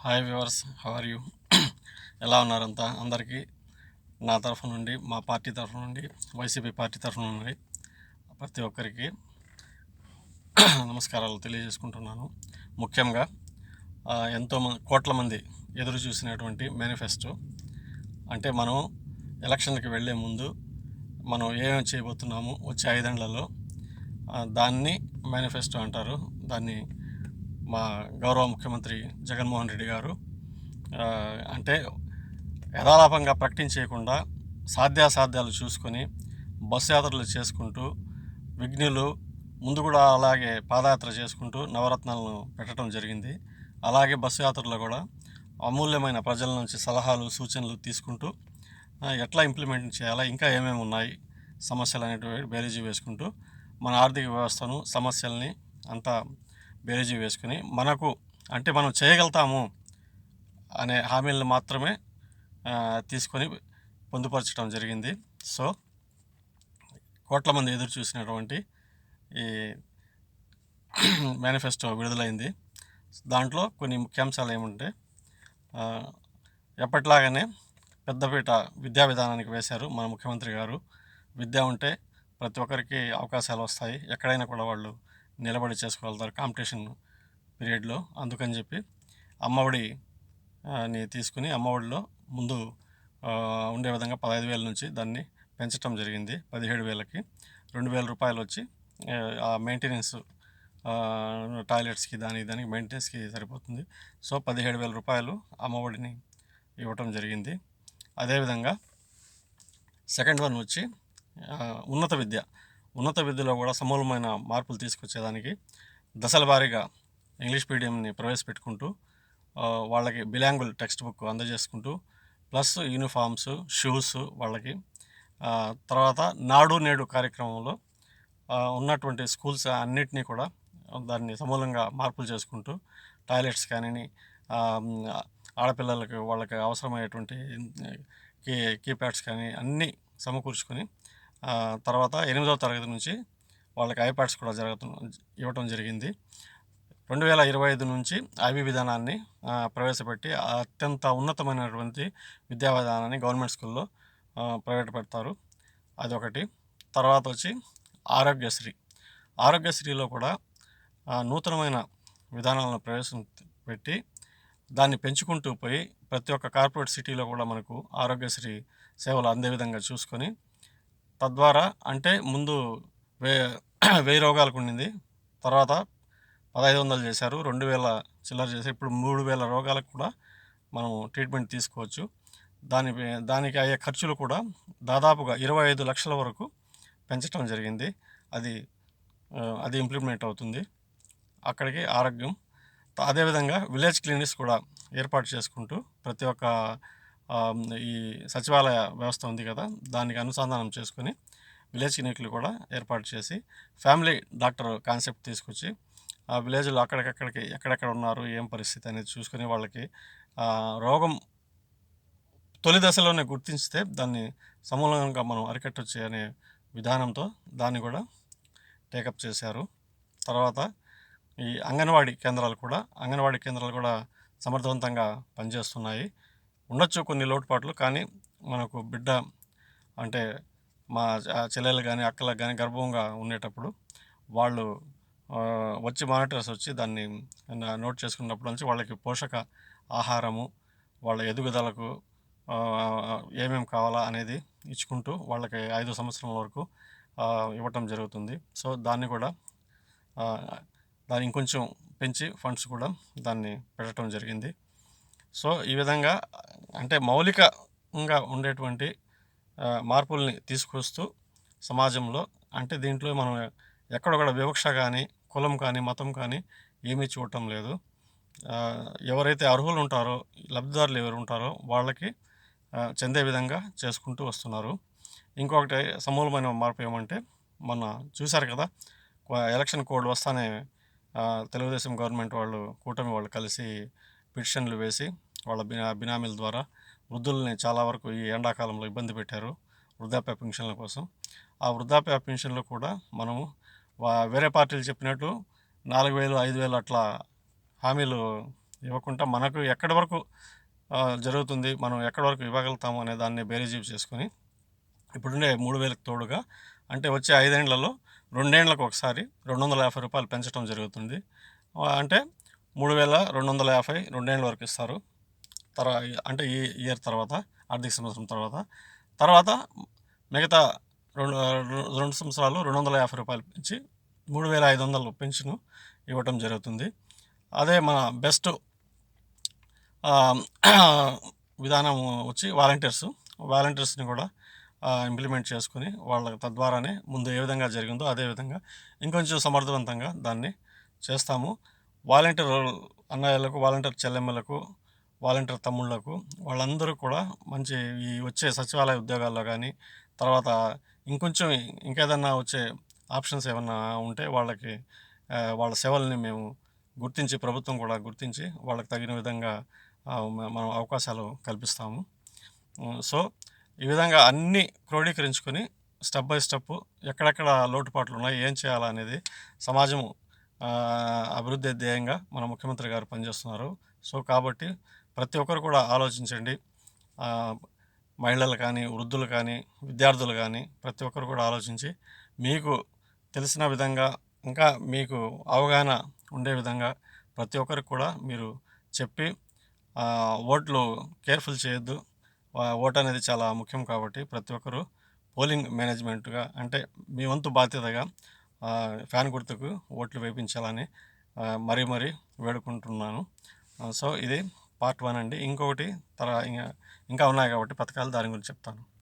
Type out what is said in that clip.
Hi viewers, how are you? ఎలా ఉన్నారంతా? అందరికీ నా తరఫు నుండి, మా పార్టీ తరఫు నుండి, వైసీపీ పార్టీ తరఫు నుండి ప్రతి ఒక్కరికి నమస్కారాలు తెలియజేసుకుంటున్నాను. ముఖ్యంగా కోట్ల మంది ఎదురు చూసినటువంటి మేనిఫెస్టో, అంటే మనం ఎలక్షన్కి వెళ్ళే ముందు మనం ఏమేమి చేయబోతున్నాము వచ్చే 5 ఏళ్లలో, దాన్ని మేనిఫెస్టో అంటారు. దాన్ని మా గౌరవ ముఖ్యమంత్రి జగన్మోహన్ రెడ్డి గారు అంటే యథాలాపంగా ప్రకటించేయకుండా సాధ్యాసాధ్యాలు చూసుకొని బస్సు యాత్రలు చేసుకుంటూ, విఘ్నులు ముందు కూడా అలాగే పాదయాత్ర చేసుకుంటూ నవరత్నాలను పెట్టడం జరిగింది. అలాగే బస్సు యాత్రలో కూడా అమూల్యమైన ప్రజల నుంచి సలహాలు, సూచనలు తీసుకుంటూ ఎట్లా ఇంప్లిమెంట్ చేయాలా, ఇంకా ఏమేమి ఉన్నాయి సమస్యలు అనేటివి బేరీజు వేసుకుంటూ మన ఆర్థిక వ్యవస్థను, సమస్యల్ని అంతా బేరీజు వేసుకుని మనం చేయగలుగుతాము అనే హామీలను మాత్రమే తీసుకొని పొందుపరచడం జరిగింది. సో కోట్ల మంది ఎదురు చూసినటువంటి ఈ మేనిఫెస్టో విడుదలైంది. దాంట్లో కొన్ని ముఖ్యాంశాలు ఏమంటే, ఎప్పటిలాగానే పెద్దపీట విద్యా విధానానికి వేశారు మన ముఖ్యమంత్రి గారు. విద్య ఉంటే ప్రతి ఒక్కరికి అవకాశాలు వస్తాయి, ఎక్కడైనా కూడా వాళ్ళు నిలబడి చేసుకోగలుగుతారు కాంపిటీషన్ పీరియడ్లో. అందుకని చెప్పి అమ్మఒడిని తీసుకుని అమ్మఒడిలో ముందు ఉండే విధంగా 15,000 నుంచి దాన్ని పెంచడం జరిగింది. 17,000కి 2,000 రూపాయలు వచ్చి ఆ మెయింటెనెన్స్, టాయిలెట్స్కి దానికి మెయింటెనెన్స్కి సరిపోతుంది. సో 17,000 రూపాయలు అమ్మఒడిని ఇవ్వటం జరిగింది. అదేవిధంగా సెకండ్ వన్ వచ్చి ఉన్నత విద్యలో కూడా సమూలమైన మార్పులు తీసుకొచ్చేదానికి దశల వారీగా ఇంగ్లీష్ మీడియంని ప్రవేశపెట్టుకుంటూ వాళ్ళకి బిలాంగుల్ టెక్స్ట్ బుక్ అందజేసుకుంటూ, ప్లస్ యూనిఫామ్స్, షూస్ వాళ్ళకి. తర్వాత నాడు నేడు కార్యక్రమంలో ఉన్నటువంటి స్కూల్స్ అన్నిటినీ కూడా దాన్ని సమూలంగా మార్పులు చేసుకుంటూ, టాయిలెట్స్ కానీ, ఆడపిల్లలకు వాళ్ళకి అవసరమయ్యేటువంటి కీప్యాడ్స్ కానీ అన్నీ సమకూర్చుకొని, తర్వాత 8వ తరగతి నుంచి వాళ్ళకి ఐప్యాడ్స్ కూడా ఇవ్వటం జరిగింది. 2025 నుంచి ఐబీ విధానాన్ని ప్రవేశపెట్టి అత్యంత ఉన్నతమైనటువంటి విద్యా విధానాన్ని గవర్నమెంట్ స్కూల్లో ప్రవేశపెడతారు. అదొకటి. తర్వాత వచ్చి ఆరోగ్యశ్రీలో కూడా నూతనమైన విధానాలను ప్రవేశపెట్టి దాన్ని పెంచుకుంటూ పోయి ప్రతి ఒక్క కార్పొరేట్ సిటీలో కూడా మనకు ఆరోగ్యశ్రీ సేవలు అందే విధంగా చూసుకొని, తద్వారా అంటే ముందు 1000 రోగాలకు ఉండింది, తర్వాత 1,500 చేశారు, 2,000 చిల్లర చేశారు, ఇప్పుడు 3,000 రోగాలకు కూడా మనం ట్రీట్మెంట్ తీసుకోవచ్చు. దానికి అయ్యే ఖర్చులు కూడా దాదాపుగా 25 లక్షల వరకు పెంచడం జరిగింది. అది ఇంప్లిమెంట్ అవుతుంది అక్కడికి ఆరోగ్యం. అదేవిధంగా విలేజ్ క్లినిక్స్ కూడా ఏర్పాటు చేసుకుంటూ ప్రతి ఒక్క ఈ సచివాలయ వ్యవస్థ ఉంది కదా, దానికి అనుసంధానం చేసుకొని విలేజ్ క్లినిక్లు కూడా ఏర్పాటు చేసి ఫ్యామిలీ డాక్టర్ కాన్సెప్ట్ తీసుకొచ్చి ఆ విలేజ్లో ఎక్కడెక్కడ ఉన్నారు, ఏం పరిస్థితి అనేది చూసుకొని వాళ్ళకి రోగం తొలి దశలోనే గుర్తించితే దాన్ని సమూలంగా మనం అరికట్టొచ్చు అనే విధానంతో దాన్ని కూడా టేకప్ చేశారు. తర్వాత ఈ అంగన్వాడీ కేంద్రాలు కూడా సమర్థవంతంగా పనిచేస్తున్నాయి. ఉండొచ్చు కొన్ని లోటుపాట్లు, కానీ మనకు బిడ్డ అంటే మా చెల్లెలు కానీ, అక్కలకు కానీ గర్భంగా ఉండేటప్పుడు వాళ్ళు వచ్చి మానిటర్స్ వచ్చి దాన్ని నోట్ చేసుకున్నప్పుడు నుంచి వాళ్ళకి పోషక ఆహారము, వాళ్ళ ఎదుగుదలకు ఏమేమి కావాలా అనేది ఇచ్చుకుంటూ వాళ్ళకి 5 సంవత్సరాల వరకు ఇవ్వటం జరుగుతుంది. సో దాన్ని ఇంకొంచెం పెంచి ఫండ్స్ కూడా దాన్ని పెట్టడం జరిగింది. సో ఈ విధంగా అంటే మౌలికంగా ఉండేటువంటి మార్పుల్ని తీసుకొస్తూ సమాజంలో, అంటే దీంట్లో మనం ఎక్కడ కూడా వివక్ష కానీ, కులం కానీ, మతం కానీ ఏమీ చూడటం లేదు. ఎవరైతే అర్హులు ఉంటారో, లబ్ధిదారులు ఎవరు ఉంటారో వాళ్ళకి చెందే విధంగా చేసుకుంటూ వస్తున్నారు. ఇంకొకటి సమూలమైన మార్పు ఏమంటే, మొన్న చూశారు కదా, ఎలక్షన్ కోడ్ వస్తానే తెలుగుదేశం గవర్నమెంట్ వాళ్ళు, కూటమి వాళ్ళు కలిసి పిటిషన్లు వేసి వాళ్ళ బినామీల ద్వారా వృద్ధుల్ని చాలా వరకు ఈ ఎండాకాలంలో ఇబ్బంది పెట్టారు వృద్ధాప్య పెన్షన్ల కోసం. ఆ వృద్ధాప్య పెన్షన్లు కూడా మనము వేరే పార్టీలు చెప్పినట్టు 4,000, 5,000 అట్లా హామీలు ఇవ్వకుండా మనకు ఎక్కడి వరకు జరుగుతుంది, మనం ఎక్కడి వరకు ఇవ్వగలుగుతాము అనే దాన్ని బేరీజు చేసుకొని ఇప్పుడుండే 3,000కి తోడుగా అంటే వచ్చే 5 ఏళ్లలో 2 ఏళ్లకు ఒకసారి రూ. 250 పెంచడం జరుగుతుంది. అంటే 3,250 2 ఏళ్ల వరకు ఇస్తారు. అంటే ఈ ఇయర్ తర్వాత, ఆర్థిక సంవత్సరం తర్వాత మిగతా 2 సంవత్సరాలు రూ. 250 పెంచి 3,500 పెన్షన్ ఇవ్వటం జరుగుతుంది. అదే మన బెస్ట్ విధానం వచ్చి వాలంటీర్స్ని కూడా ఇంప్లిమెంట్ చేసుకుని వాళ్ళకి తద్వారానే ముందు ఏ విధంగా జరిగిందో అదేవిధంగా ఇంకొంచెం సమర్థవంతంగా దాన్ని చేస్తాము. వాలంటీర్ అన్నయ్యలకు, వాలంటీర్ చెల్లెమ్మలకు, వాలంటీర్ తమ్ముళ్లకు వాళ్ళందరూ కూడా మంచి ఈ వచ్చే సచివాలయ ఉద్యోగాల్లో కానీ తర్వాత ఇంకొంచెం ఇంకేదన్నా వచ్చే ఆప్షన్స్ ఏమన్నా ఉంటే వాళ్ళకి వాళ్ళ సేవల్ని మేము గుర్తించి, ప్రభుత్వం కూడా గుర్తించి వాళ్ళకి తగిన విధంగా మనం అవకాశాలు కల్పిస్తాము. సో ఈ విధంగా అన్నీ క్రోడీకరించుకొని స్టెప్ బై స్టెప్ ఎక్కడెక్కడ లోటుపాట్లు ఉన్నాయి, ఏం చేయాలా అనేది సమాజం అభివృద్ధి ధ్యేయంగా మన ముఖ్యమంత్రి గారు పనిచేస్తున్నారు. సో కాబట్టి ప్రతి ఒక్కరు కూడా ఆలోచించండి. మహిళలు కానీ, వృద్ధులు కానీ, విద్యార్థులు కానీ ప్రతి ఒక్కరు కూడా ఆలోచించి మీకు తెలిసిన విధంగా ఇంకా మీకు అవగాహన ఉండే విధంగా ప్రతి ఒక్కరికి కూడా మీరు చెప్పి ఓట్లు కేర్ఫుల్ చేయొద్దు. ఓటు అనేది చాలా ముఖ్యం కాబట్టి ప్రతి ఒక్కరూ పోలింగ్ మేనేజ్మెంట్గా అంటే మీ వంతు బాధ్యతగా ఫ్యాన్ గుర్తుకు ఓట్లు వేయించాలని మరీ వేడుకుంటున్నాను. సో ఇది పార్ట్ 1 అండి. ఇంకొకటి ఇంకా ఉన్నాయి కాబట్టి పథకాలు దాని గురించి చెప్తాను.